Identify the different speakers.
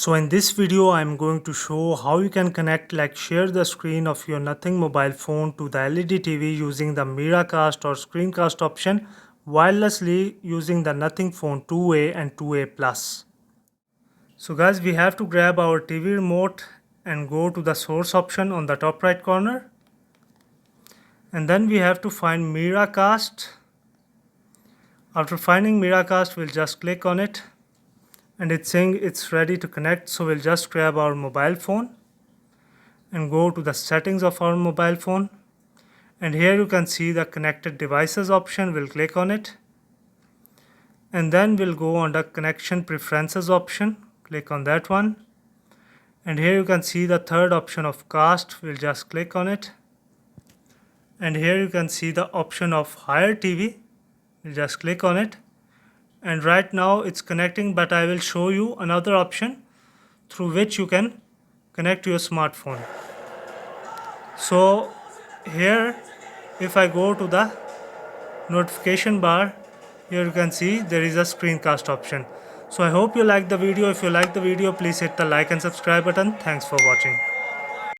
Speaker 1: So in this video I'm going to show how you can share the screen of your Nothing mobile phone to the LED TV using the Miracast or Screencast option wirelessly using the Nothing Phone 2A and 2A Plus. So guys, we have to grab our TV remote and go to the source option on the top right corner. And then we have to find Miracast. After finding Miracast, we'll just click on it. And it's saying it's ready to connect, so we'll just grab our mobile phone and go to the settings of our mobile phone, and here you can see the connected devices option. We'll click on it, and then we'll go on the connection preferences option, click on that one, and here you can see the third option of cast. We'll just click on it, and here you can see the option of hire TV. We'll just click on it. And right now it's connecting, but I will show you another option through which you can connect to your smartphone. So here, if I go to the notification bar, here you can see there is a screencast option. So I hope you like the video. If you like the video, please hit the like and subscribe button. Thanks for watching.